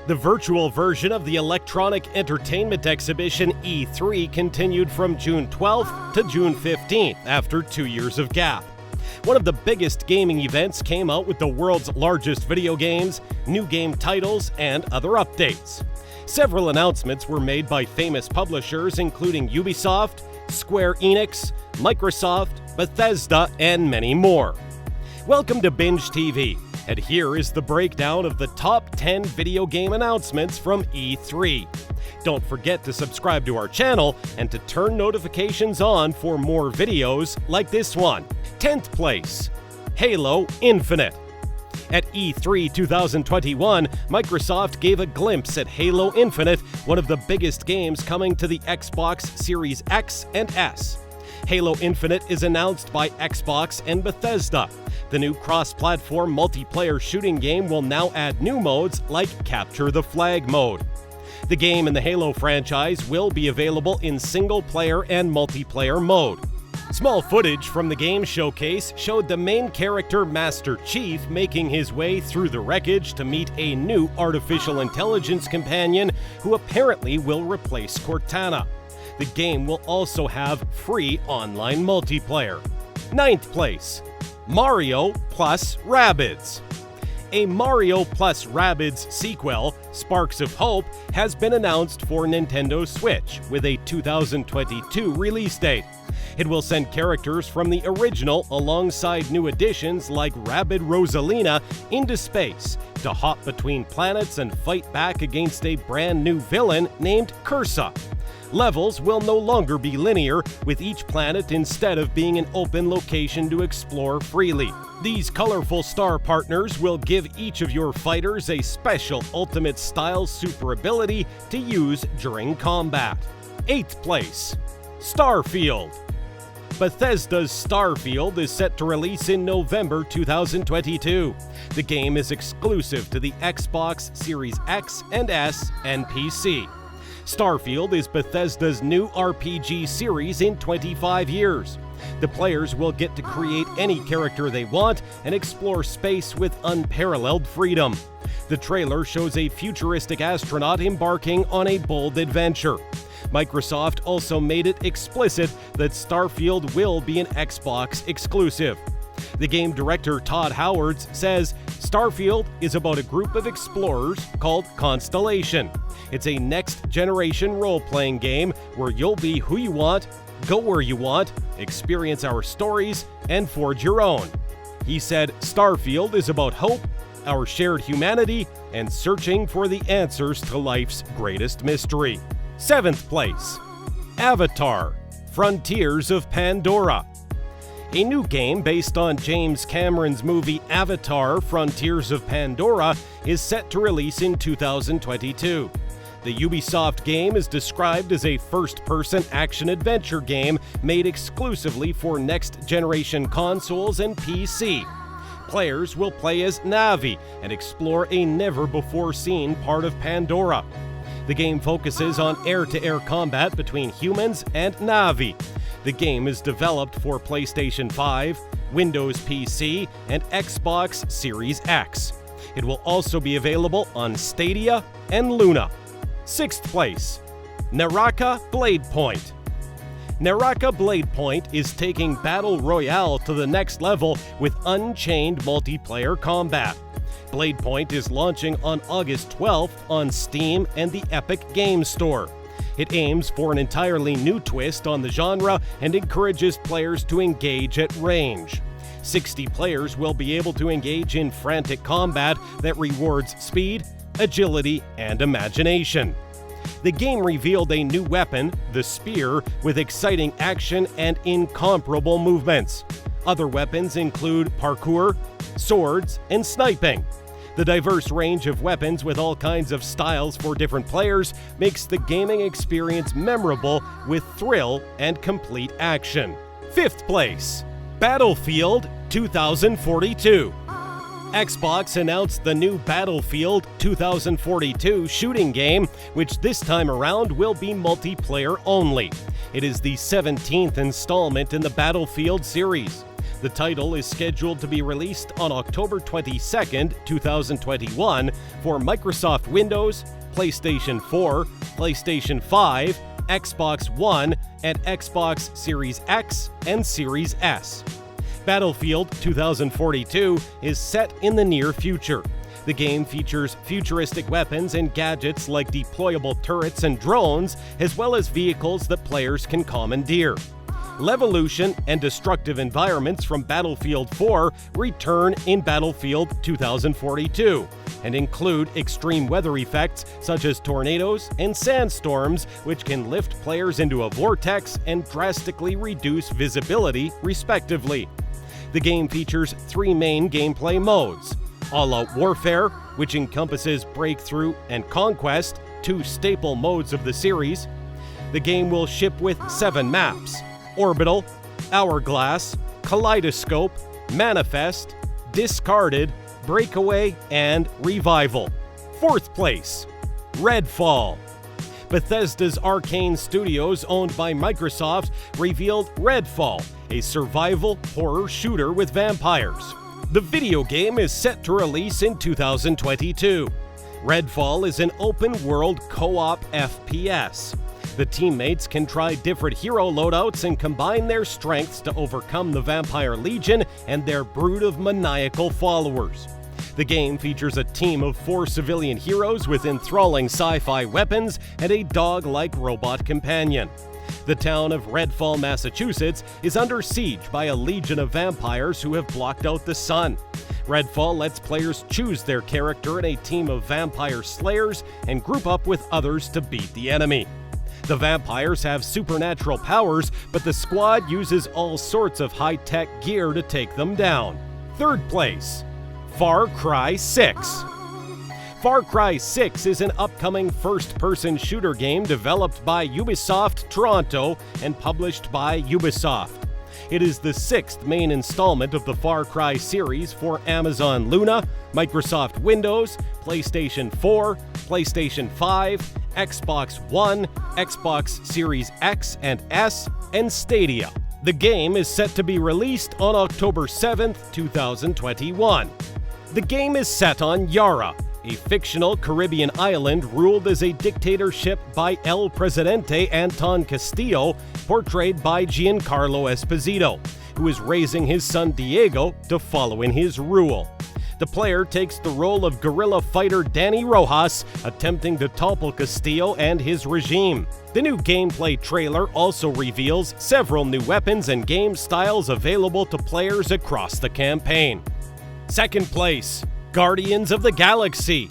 The virtual version of the Electronic Entertainment Exhibition E3 continued from June 12th to June 15th after 2 years of gap. One of the biggest gaming events came out with the world's largest video games, new game titles, and other updates. Several announcements were made by famous publishers including Ubisoft, Square Enix, Microsoft, Bethesda, and many more. Welcome to Binge TV, and here is the breakdown of the top 10 video game announcements from E3. Don't forget to subscribe to our channel and to turn notifications on for more videos like this one. 10th place, Halo Infinite. At E3 2021, Microsoft gave a glimpse at Halo Infinite, one of the biggest games coming to the Xbox Series X and S. Halo Infinite is announced by Xbox and Bethesda. The new cross-platform multiplayer shooting game will now add new modes like Capture the Flag mode. The game in the Halo franchise will be available in single-player and multiplayer mode. Small footage from the game showcase showed the main character Master Chief making his way through the wreckage to meet a new artificial intelligence companion who apparently will replace Cortana. The game will also have free online multiplayer. 9th place, Mario plus Rabbids. A Mario plus Rabbids sequel, Sparks of Hope, has been announced for Nintendo Switch with a 2022 release date. It will send characters from the original alongside new additions like Rabbid Rosalina into space to hop between planets and fight back against a brand new villain named Cursa. Levels will no longer be linear, with each planet instead of being an open location to explore freely. These colorful star partners will give each of your fighters a special ultimate style super ability to use during combat. 8th place, Starfield. Bethesda's Starfield is set to release in November 2022. The game is exclusive to the Xbox Series X and S and PC. Starfield is Bethesda's new RPG series in 25 years. The players will get to create any character they want and explore space with unparalleled freedom. The trailer shows a futuristic astronaut embarking on a bold adventure. Microsoft also made it explicit that Starfield will be an Xbox exclusive. The game director Todd Howard says Starfield is about a group of explorers called Constellation. It's a next-generation role-playing game where you'll be who you want, go where you want, experience our stories, and forge your own. He said Starfield is about hope, our shared humanity, and searching for the answers to life's greatest mystery. 7th place, Avatar: Frontiers of Pandora. A new game based on James Cameron's movie Avatar: Frontiers of Pandora is set to release in 2022. The Ubisoft game is described as a first-person action-adventure game made exclusively for next-generation consoles and PC. Players will play as Na'vi and explore a never-before-seen part of Pandora. The game focuses on air-to-air combat between humans and Na'vi. The game is developed for PlayStation 5, Windows PC, and Xbox Series X. It will also be available on Stadia and Luna. 6th place, Naraka Bladepoint. Naraka Bladepoint is taking Battle Royale to the next level with unchained multiplayer combat. Bladepoint is launching on August 12th on Steam and the Epic Games Store. It aims for an entirely new twist on the genre and encourages players to engage at range. 60 players will be able to engage in frantic combat that rewards speed, agility, and imagination. The game revealed a new weapon, the Spear, with exciting action and incomparable movements. Other weapons include parkour, swords, and sniping. The diverse range of weapons with all kinds of styles for different players makes the gaming experience memorable with thrill and complete action. 5th place, Battlefield 2042. Xbox announced the new Battlefield 2042 shooting game, which this time around will be multiplayer only. It is the 17th installment in the Battlefield series. The title is scheduled to be released on October 22, 2021 for Microsoft Windows, PlayStation 4, PlayStation 5, Xbox One, and Xbox Series X and Series S. Battlefield 2042 is set in the near future. The game features futuristic weapons and gadgets like deployable turrets and drones, as well as vehicles that players can commandeer. Levolution and destructive environments from Battlefield 4 return in Battlefield 2042 and include extreme weather effects such as tornadoes and sandstorms, which can lift players into a vortex and drastically reduce visibility, respectively. The game features 3 main gameplay modes: All-Out Warfare, which encompasses Breakthrough and Conquest, 2 staple modes of the series. The game will ship with 7 maps: Orbital, Hourglass, Kaleidoscope, Manifest, Discarded, Breakaway, and Revival. 4th place, Redfall. Bethesda's Arcane Studios, owned by Microsoft, revealed Redfall, a survival horror shooter with vampires. The video game is set to release in 2022. Redfall is an open-world co-op FPS. The teammates can try different hero loadouts and combine their strengths to overcome the Vampire Legion and their brood of maniacal followers. The game features a team of 4 civilian heroes with enthralling sci-fi weapons and a dog-like robot companion. The town of Redfall, Massachusetts is under siege by a legion of vampires who have blocked out the sun. Redfall lets players choose their character in a team of vampire slayers and group up with others to beat the enemy. The vampires have supernatural powers, but the squad uses all sorts of high-tech gear to take them down. 3rd place, Far Cry 6. Far Cry 6 is an upcoming first-person shooter game developed by Ubisoft Toronto and published by Ubisoft. It is the 6th main installment of the Far Cry series for Amazon Luna, Microsoft Windows, PlayStation 4, PlayStation 5, Xbox One, Xbox Series X and S, and Stadia. The game is set to be released on October 7, 2021. The game is set on Yara, a fictional Caribbean island ruled as a dictatorship by El Presidente Anton Castillo, portrayed by Giancarlo Esposito, who is raising his son Diego to follow in his rule. The player takes the role of guerrilla fighter Danny Rojas, attempting to topple Castillo and his regime. The new gameplay trailer also reveals several new weapons and game styles available to players across the campaign. 2nd place, Guardians of the Galaxy.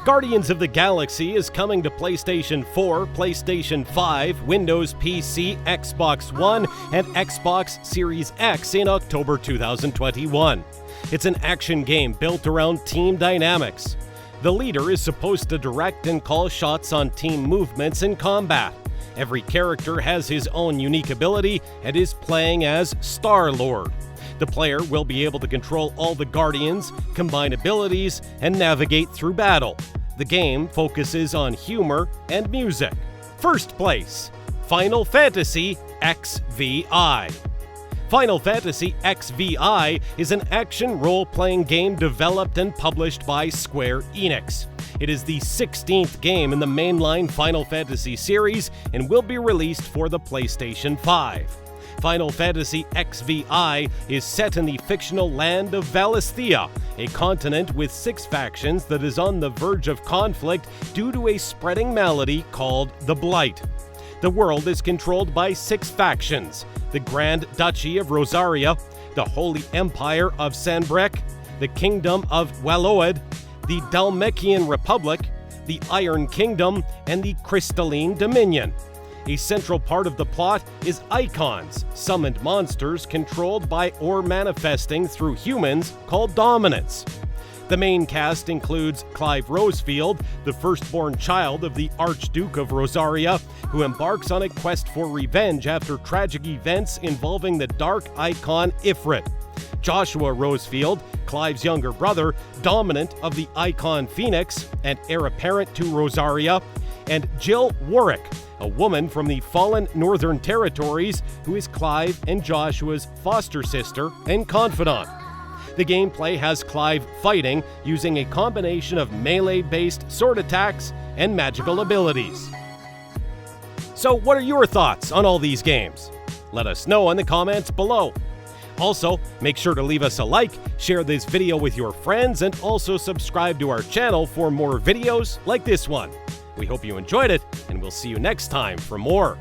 Guardians of the Galaxy is coming to PlayStation 4, PlayStation 5, Windows PC, Xbox One, and Xbox Series X in October 2021. It's an action game built around team dynamics. The leader is supposed to direct and call shots on team movements in combat. Every character has his own unique ability and is playing as Star-Lord. The player will be able to control all the Guardians, combine abilities, and navigate through battle. The game focuses on humor and music. 1st place, Final Fantasy XVI. Final Fantasy XVI is an action role-playing game developed and published by Square Enix. It is the 16th game in the mainline Final Fantasy series and will be released for the PlayStation 5. Final Fantasy XVI is set in the fictional land of Valisthea, a continent with 6 factions that is on the verge of conflict due to a spreading malady called the Blight. The world is controlled by 6 factions: the Grand Duchy of Rosaria, the Holy Empire of Sanbreque, the Kingdom of Waloed, the Dalmekian Republic, the Iron Kingdom, and the Crystalline Dominion. A central part of the plot is icons, summoned monsters controlled by or manifesting through humans called dominants. The main cast includes Clive Rosefield, the firstborn child of the Archduke of Rosaria, who embarks on a quest for revenge after tragic events involving the dark icon Ifrit. Joshua Rosefield, Clive's younger brother, dominant of the icon Phoenix and heir apparent to Rosaria, and Jill Warwick, a woman from the fallen Northern Territories who is Clive and Joshua's foster sister and confidant. The gameplay has Clive fighting using a combination of melee-based sword attacks and magical abilities. So what are your thoughts on all these games? Let us know in the comments below. Also, make sure to leave us a like, share this video with your friends, and also subscribe to our channel for more videos like this one. We hope you enjoyed it, and we'll see you next time for more.